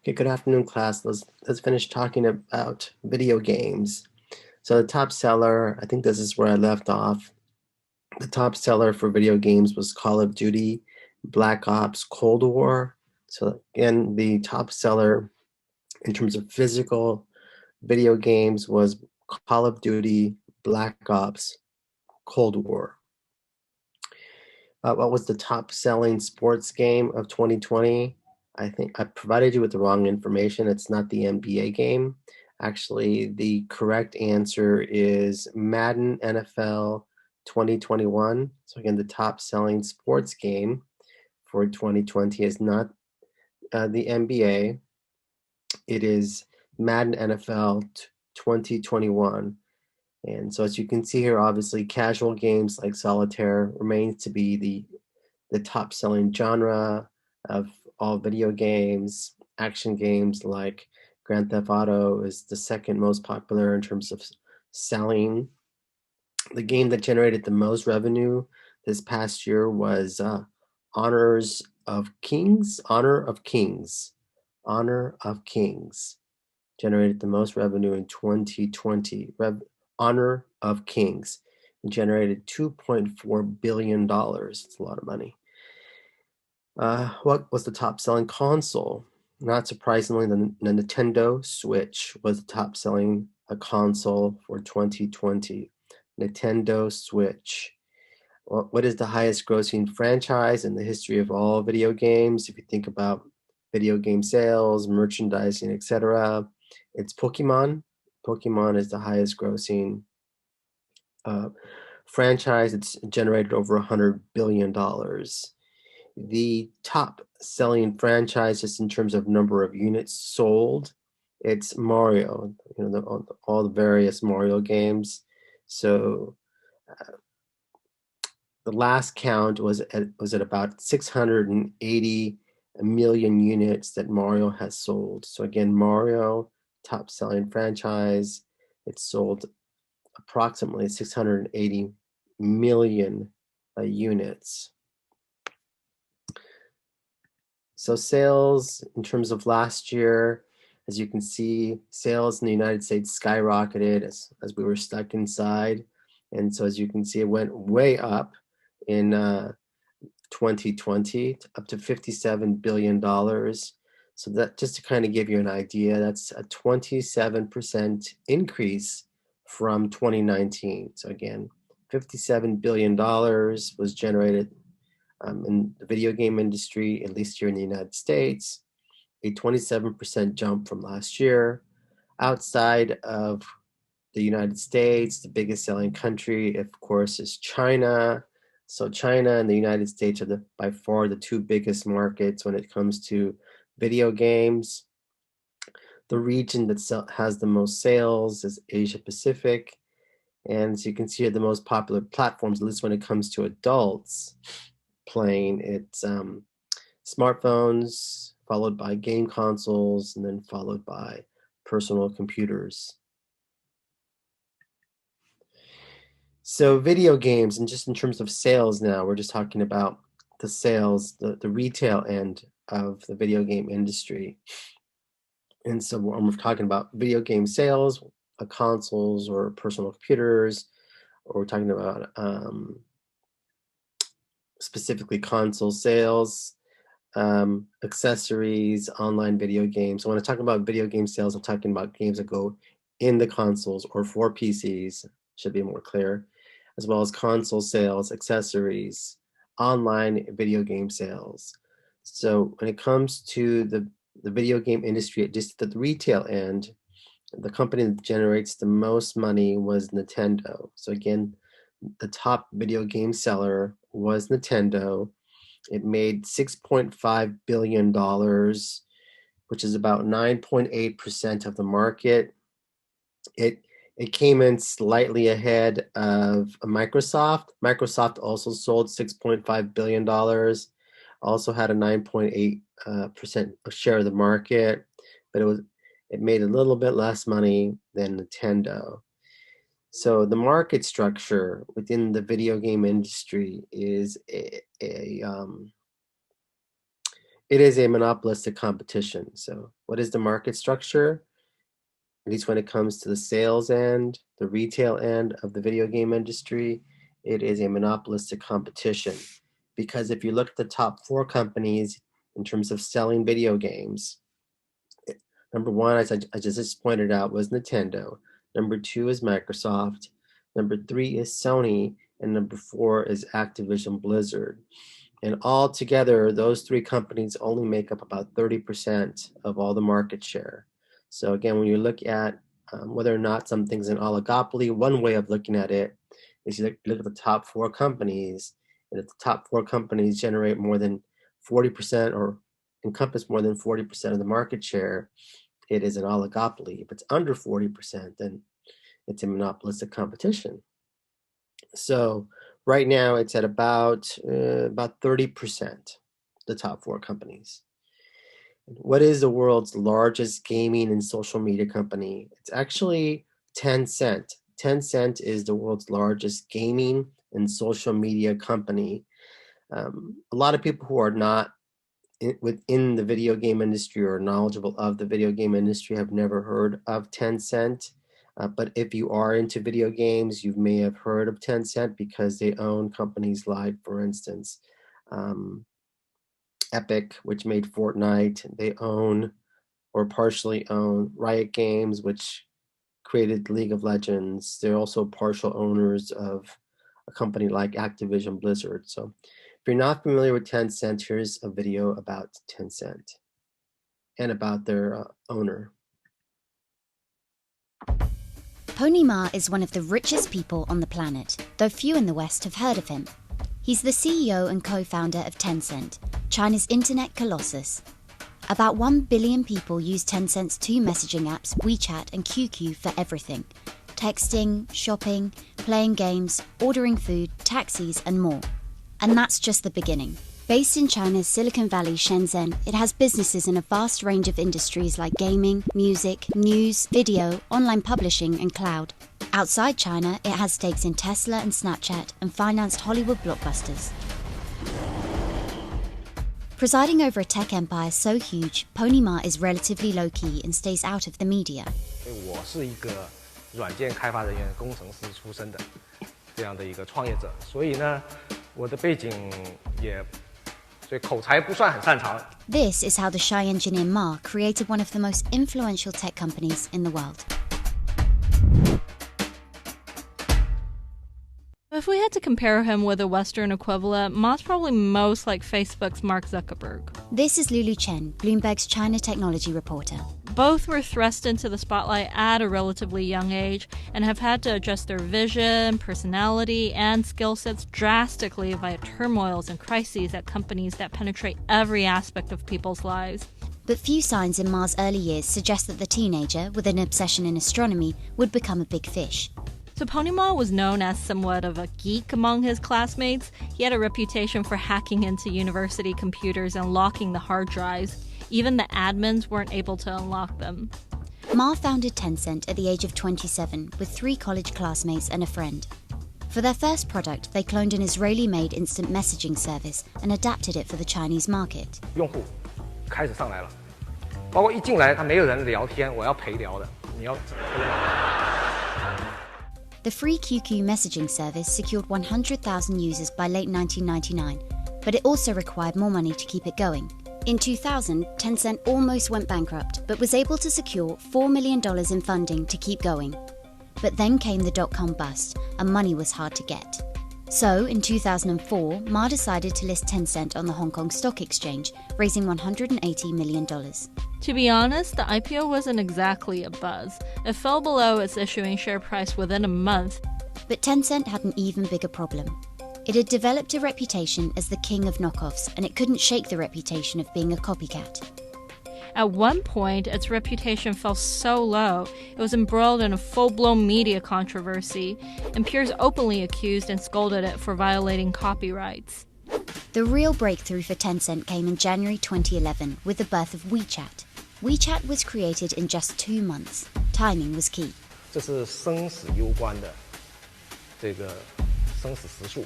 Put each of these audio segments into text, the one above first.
Okay, good afternoon, class. Let's finish talking about video games. So the top seller, I think this is where I left off. The top seller for video games was Call of Duty, Black Ops, Cold War. So again, the top seller in terms of physical video games was Call of Duty, Black Ops, Cold War. What was the top selling sports game of 2020? I think I provided you with the wrong information. It's not the NBA game. Actually, the correct answer is Madden NFL 2021. So again, the top selling sports game for 2020 is not the NBA. It is Madden NFL 2021. And so as you can see here, obviously casual games like solitaire remains to be the top selling genre of all video games. Action games like Grand Theft Auto is the second most popular in terms of selling. The game that generated the most revenue this past year was Honors of Kings. Honor of Kings generated the most revenue in 2020. Honor of Kings generated $2.4 billion. It's a lot of money. What was the top selling console? Not surprisingly, the Nintendo Switch was the top selling console for 2020. Nintendo Switch. What is the highest grossing franchise in the history of all video games? If you think about video game sales, merchandising, etc., it's Pokemon. Pokemon is the highest grossing uh, franchise. It's generated over $100 billion. The top selling franchises in terms of number of units sold, it's Mario, all the various Mario games. So the last count was at about 680 million units that Mario has sold. So again, Mario, top selling franchise, it sold approximately 680 million units. So sales in terms of last year, as you can see, sales in the United States skyrocketed as we were stuck inside. And so as you can see, it went way up in 2020, up to $57 billion. So that, just to kind of give you an idea, that's a 27% increase from 2019. So again, $57 billion was generated in the video game industry, at least here in the United States, a 27% jump from last year. Outside of the United States, the biggest selling country, of course, is China. So China and the United States are by far the two biggest markets when it comes to video games. The region that has the most sales is Asia Pacific. And as you can see here, the most popular platforms, at least when it comes to adults playing, it's smartphones, followed by game consoles, and then followed by personal computers. So video games, and just in terms of sales now, we're just talking about the sales, the retail end of the video game industry. And so when we're talking about video game sales, consoles or personal computers, or we're talking about specifically console sales, accessories, online video games. So when I talk about video game sales, I'm talking about games that go in the consoles or for PCs, should be more clear, as well as console sales, accessories, online video game sales. So when it comes to the video game industry, just at the retail end, the company that generates the most money was Nintendo. So again, the top video game seller was Nintendo. It made $6.5 billion, which is about 9.8% of the market. It came in slightly ahead of Microsoft. Microsoft also sold $6.5 billion, also had a 9.8% share of the market, but it made a little bit less money than Nintendo. So the market structure within the video game industry is It is a monopolistic competition. So what is the market structure? At least when it comes to the sales end, the retail end of the video game industry, it is a monopolistic competition. Because if you look at the top 4 companies in terms of selling video games, number 1, as I just pointed out, was Nintendo. Number 2 is Microsoft. Number 3 is Sony. And number 4 is Activision Blizzard. And all together, those 3 companies only make up about 30% of all the market share. So again, when you look at whether or not something's an oligopoly, one way of looking at it is you look at the top 4 companies, and if the top 4 companies generate more than 40% or encompass more than 40% of the market share, it is an oligopoly. If it's under 40%, then it's a monopolistic competition. So right now it's at about 30%, the top 4 companies. What is the world's largest gaming and social media company? It's actually Tencent. Tencent is the world's largest gaming and social media company. A lot of people who are not within the video game industry or knowledgeable of the video game industry have never heard of Tencent. But if you are into video games, you may have heard of Tencent because they own companies like, for instance, Epic, which made Fortnite. They own or partially own Riot Games, which created League of Legends. They're also partial owners of a company like Activision Blizzard. So if you're not familiar with Tencent, here's a video about Tencent and about their owner. Pony Ma is one of the richest people on the planet, though few in the West have heard of him. He's the CEO and co-founder of Tencent, China's internet colossus. About 1 billion people use Tencent's 2 messaging apps, WeChat and QQ, for everything: texting, shopping, playing games, ordering food, taxis, and more. And that's just the beginning. Based in China's Silicon Valley, Shenzhen, it has businesses in a vast range of industries like gaming, music, news, video, online publishing, and cloud. Outside China, it has stakes in Tesla and Snapchat and financed Hollywood blockbusters. Presiding over a tech empire so huge, Pony Ma is relatively low-key and stays out of the media. 我是一个软件开发人员、工程师出身的这样的一个创业者，所以呢，我的背景也。所以口才不算很擅长。 This is how the shy engineer Ma created one of the most influential tech companies in the world. If we had to compare him with a Western equivalent, Ma's probably most like Facebook's Mark Zuckerberg. This is Lulu Chen, Bloomberg's China technology reporter. Both were thrust into the spotlight at a relatively young age and have had to adjust their vision, personality, and skill sets drastically via turmoils and crises at companies that penetrate every aspect of people's lives. But few signs in Ma's early years suggest that the teenager, with an obsession in astronomy, would become a big fish. So Pony Ma was known as somewhat of a geek among his classmates. He had a reputation for hacking into university computers and locking the hard drives. Even the admins weren't able to unlock them. Ma founded Tencent at the age of 27 with 3 college classmates and a friend. For their first product, they cloned an Israeli-made instant messaging service and adapted it for the Chinese market. 用户开始上来了，包括一进来他没有人聊天，我要陪聊的，你要。 The free QQ messaging service secured 100,000 users by late 1999, but it also required more money to keep it going. In 2000, Tencent almost went bankrupt, but was able to secure $4 million in funding to keep going. But then came the dot-com bust, and money was hard to get. So, in 2004, Ma decided to list Tencent on the Hong Kong Stock Exchange, raising $180 million. To be honest, the IPO wasn't exactly a buzz. It fell below its issuing share price within a month. But Tencent had an even bigger problem. It had developed a reputation as the king of knockoffs, and it couldn't shake the reputation of being a copycat. At one point, its reputation fell so low, it was embroiled in a full-blown media controversy, and peers openly accused and scolded it for violating copyrights. The real breakthrough for Tencent came in January 2011 with the birth of WeChat. WeChat was created in just 2 months. Timing was key. 这是生死攸关的这个生死时速。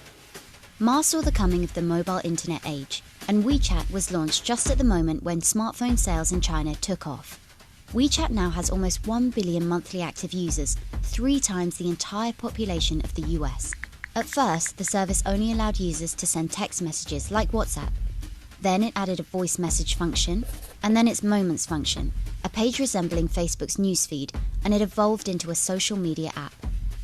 Ma saw the coming of the mobile internet age, and WeChat was launched just at the moment when smartphone sales in China took off. WeChat now has almost 1 billion monthly active users, 3 times the entire population of the US. At first, the service only allowed users to send text messages like WhatsApp. Then it added a voice message function, and then its Moments function, a page resembling Facebook's newsfeed, and it evolved into a social media app.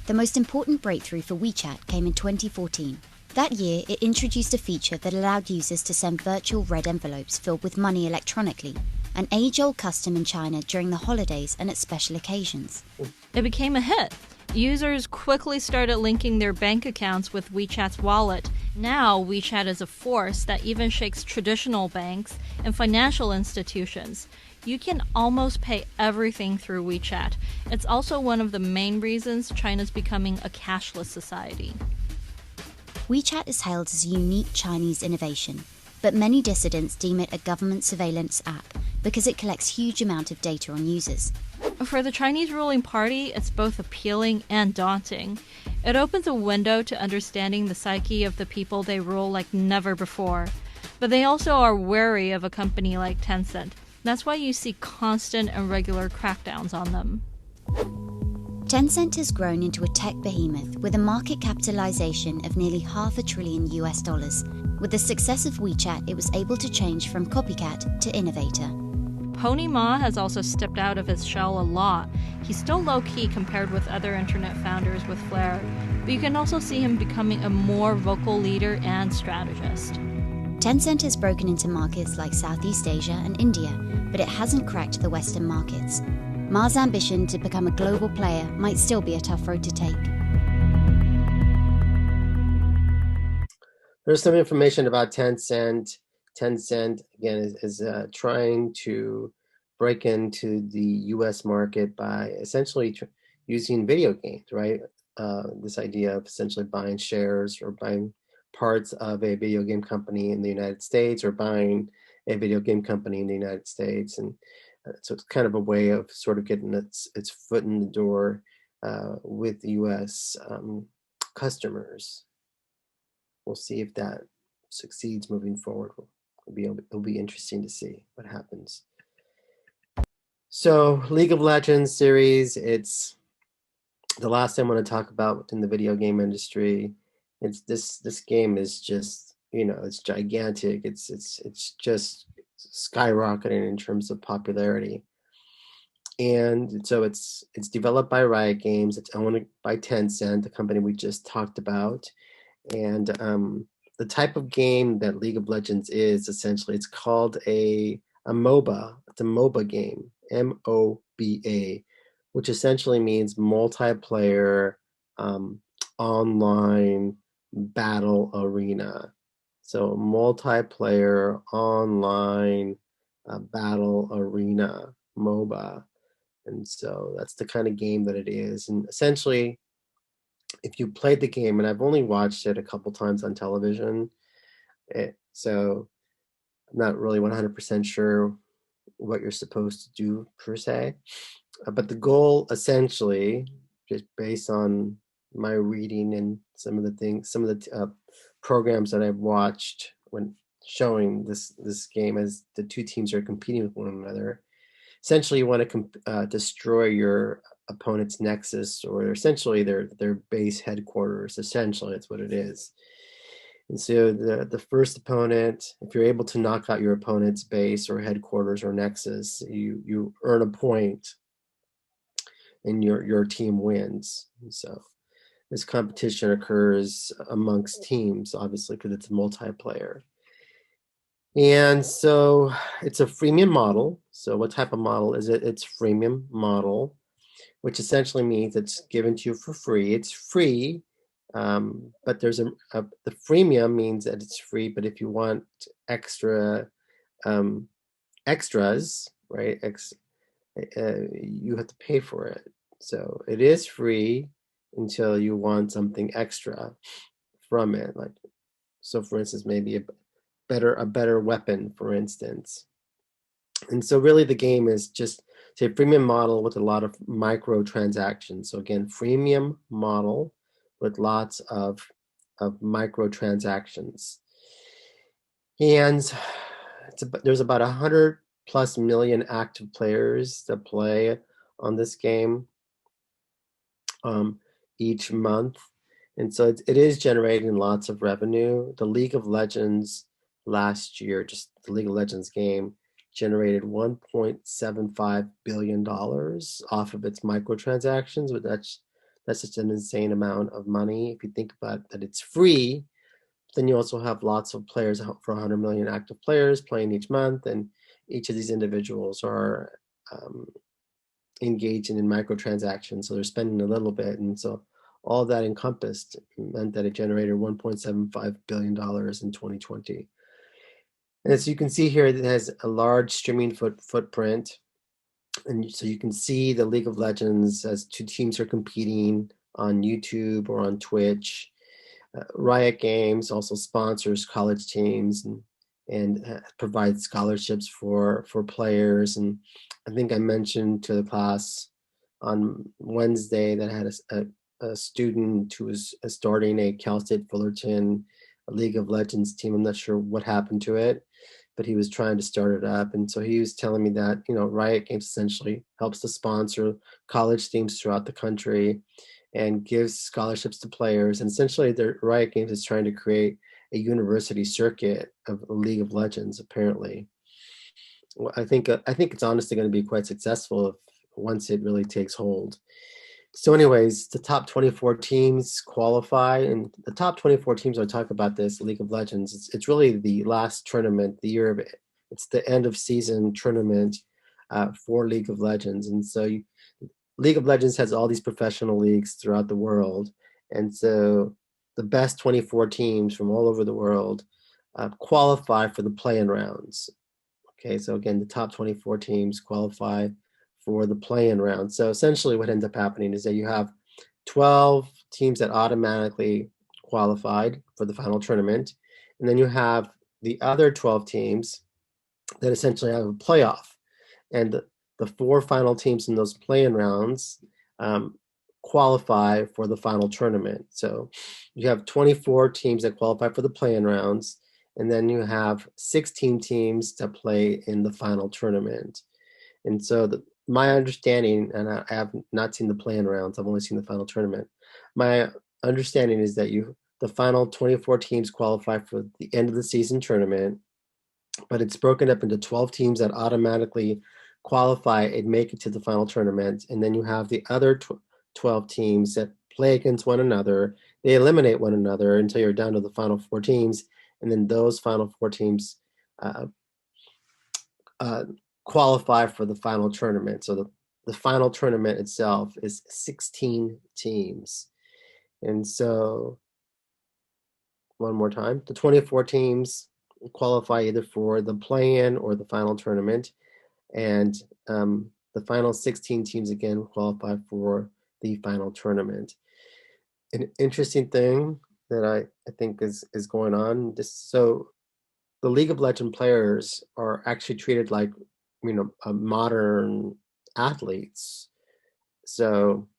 The most important breakthrough for WeChat came in 2014. That year, it introduced a feature that allowed users to send virtual red envelopes filled with money electronically, an age-old custom in China during the holidays and at special occasions. It became a hit. Users quickly started linking their bank accounts with WeChat's wallet. Now, WeChat is a force that even shakes traditional banks and financial institutions. You can almost pay everything through WeChat. It's also one of the main reasons China's becoming a cashless society. WeChat is hailed as a unique Chinese innovation, but many dissidents deem it a government surveillance app because it collects huge amount of data on users. For the Chinese ruling party, it's both appealing and daunting. It opens a window to understanding the psyche of the people they rule like never before. But they also are wary of a company like Tencent. That's why you see constant and regular crackdowns on them. Tencent has grown into a tech behemoth with a market capitalization of nearly $500 billion. With the success of WeChat, it was able to change from copycat to innovator. Pony Ma has also stepped out of his shell a lot. He's still low-key compared with other internet founders with flair, but you can also see him becoming a more vocal leader and strategist. Tencent has broken into markets like Southeast Asia and India, but it hasn't cracked the Western markets. Ma's ambition to become a global player might still be a tough road to take. There's some information about Tencent. Tencent, again, is trying to break into the US market by essentially using video games, right? This idea of essentially buying shares or buying parts of a video game company in the United States or buying a video game company in the United States. And so it's kind of a way of sort of getting its foot in the door with the US customers. We'll see if that succeeds moving forward. It'll be interesting to see what happens. So League of Legends series, it's the last thing I want to talk about in the video game industry. It's this game is just, it's gigantic. It's just skyrocketing in terms of popularity. And so it's developed by Riot Games. It's owned by Tencent, the company we just talked about. And the type of game that League of Legends is, essentially, it's called a MOBA. It's a MOBA game, MOBA, which essentially means multiplayer online battle arena. So multiplayer online battle arena, MOBA. And so that's the kind of game that it is. And essentially, if you played the game, and I've only watched it a couple times on television, so I'm not really 100% sure what you're supposed to do per se, but the goal essentially, just based on my reading and some of the programs that I've watched when showing this game as the two teams are competing with one another, essentially you want to destroy your opponent's nexus, or essentially their base headquarters. Essentially, that's what it is. And so the first opponent, if you're able to knock out your opponent's base or headquarters or nexus, you earn a point, and your team wins. And so this competition occurs amongst teams, obviously, because it's a multiplayer. And so it's a freemium model. So what type of model is it? It's freemium model, which essentially means it's given to you for free. It's free, but there's the freemium means that it's free, but if you want extras, right, you have to pay for it. So it is free until you want something extra from it. Like, so for instance, maybe a better weapon, for instance. And so really the game is just a freemium model with a lot of micro transactions. So again, freemium model with lots of of microtransactions. And there's about 100+ million active players that play on this game each month. And so it is generating lots of revenue. The League of Legends last year, just the League of Legends game, generated $1.75 billion off of its microtransactions, but that's just an insane amount of money. If you think about that, it's free. Then you also have lots of players, for 100 million active players playing each month, and each of these individuals are engaging in microtransactions, so they're spending a little bit, and so all that encompassed meant that it generated $1.75 billion in 2020. And as you can see here, it has a large streaming footprint, and so you can see the League of Legends as two teams are competing on YouTube or on Twitch. Riot Games also sponsors college teams and provides scholarships for players. And I think I mentioned to the class on Wednesday that I had a student who was starting a Cal State Fullerton League of Legends team. I'm not sure what happened to it, but he was trying to start it up. And so he was telling me that, Riot Games essentially helps to sponsor college teams throughout the country and gives scholarships to players. And essentially, Riot Games is trying to create a university circuit of League of Legends, apparently. Well, I think it's honestly going to be quite successful once it really takes hold. So anyways, the top 24 teams qualify, and the top 24 teams, I talk about this, League of Legends, it's really the last tournament, the year of it. It's the end of season tournament for League of Legends. And so League of Legends has all these professional leagues throughout the world. And so the best 24 teams from all over the world qualify for the play-in rounds. Okay, so again, the top 24 teams qualify for the play-in round. So essentially what ends up happening is that you have 12 teams that automatically qualified for the final tournament. And then you have the other 12 teams that essentially have a playoff. And the 4 final teams in those play-in rounds qualify for the final tournament. So you have 24 teams that qualify for the play-in rounds, and then you have 16 teams that play in the final tournament. And so my understanding, and I have not seen the play-in rounds, I've only seen the final tournament. My understanding is that the final 24 teams qualify for the end of the season tournament, but it's broken up into 12 teams that automatically qualify and make it to the final tournament. And then you have the other 12 teams that play against one another. They eliminate one another until you're down to the final 4 teams. And then those final 4 teams qualify for the final tournament. So the final tournament itself is 16 teams. And so, one more time, the 24 teams qualify either for the play-in or the final tournament. And the final 16 teams, again, qualify for the final tournament. An interesting thing that I think is going on, so the League of Legends players are actually treated like modern athletes. So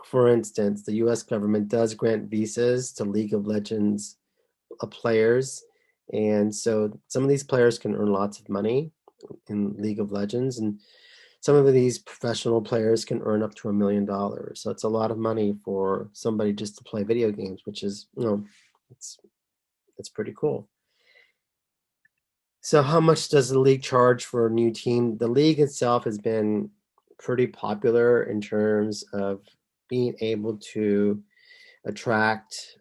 for instance, the US government does grant visas to League of Legends players, and so some of these players can earn lots of money in League of Legends, and some of these professional players can earn up to $1 million. So it's a lot of money for somebody just to play video games, which is it's pretty cool. So how much does the league charge for a new team? The league itself has been pretty popular in terms of being able to attract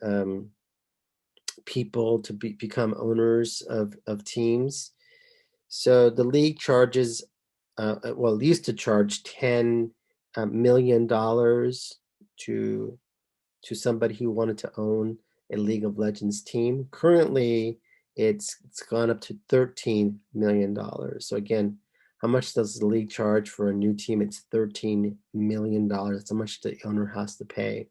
people to become owners of teams. So the league charges, it used to charge $10 million to somebody who wanted to own a League of Legends team. Currently, it's gone up to $13 million. So again, how much does the league charge for a new team? It's $13 million. That's how much the owner has to pay.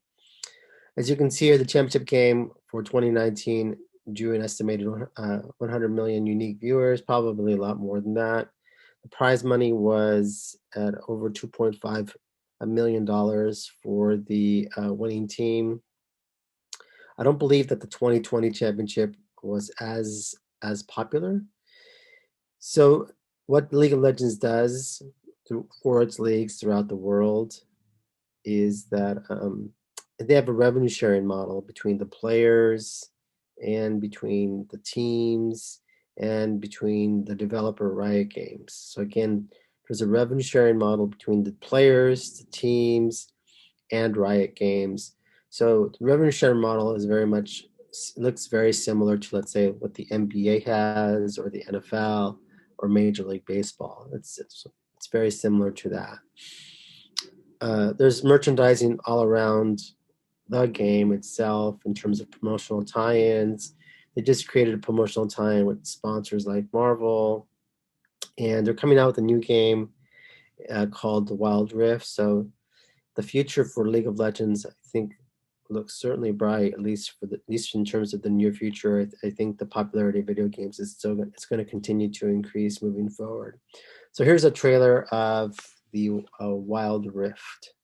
As you can see here, the championship game for 2019 drew an estimated 100 million unique viewers, probably a lot more than that. The prize money was at over $2.5 million for the winning team. I don't believe that the 2020 championship was as popular. So what League of Legends does for its leagues throughout the world is that they have a revenue sharing model between the players and between the teams and between the developer Riot Games. So again, there's a revenue sharing model between the players, the teams, and Riot Games. So the revenue sharing model is looks very similar to, let's say, what the NBA has or the NFL or Major League Baseball. It's very similar to that. There's merchandising all around the game itself in terms of promotional tie-ins. They just created a promotional tie-in with sponsors like Marvel, and they're coming out with a new game called The Wild Rift. So the future for League of Legends, I think, looks certainly bright, at least in terms of the near future. I think the popularity of video games it's going to continue to increase moving forward. So here's a trailer of the Wild Rift.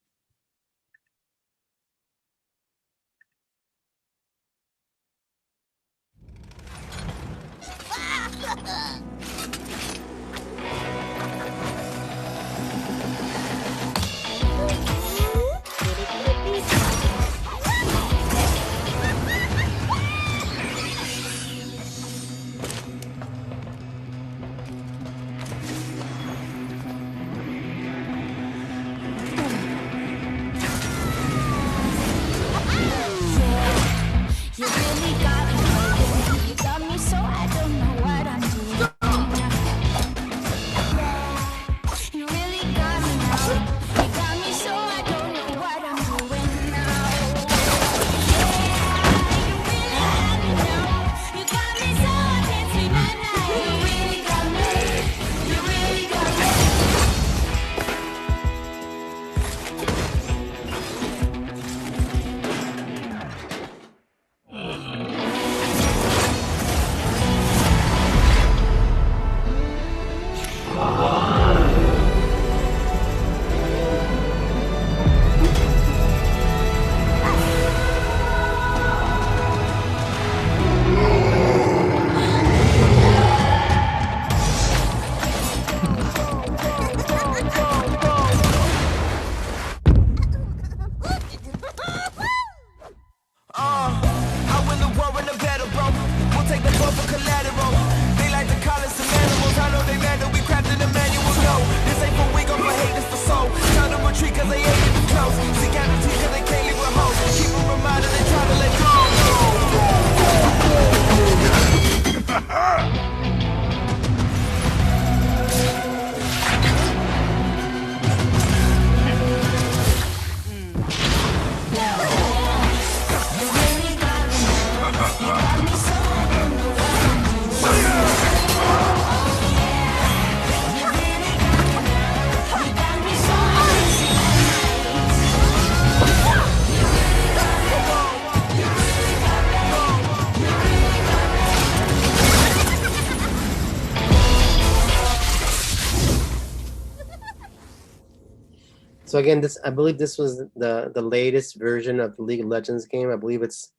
So again, I believe this was the latest version of the League of Legends game. I believe it's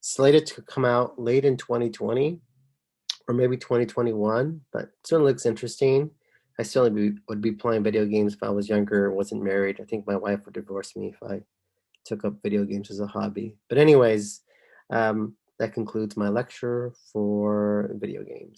slated to come out late in 2020 or maybe 2021, but it certainly looks interesting. I certainly would be playing video games if I was younger and wasn't married. I think my wife would divorce me if I took up video games as a hobby. But anyways, that concludes my lecture for video games.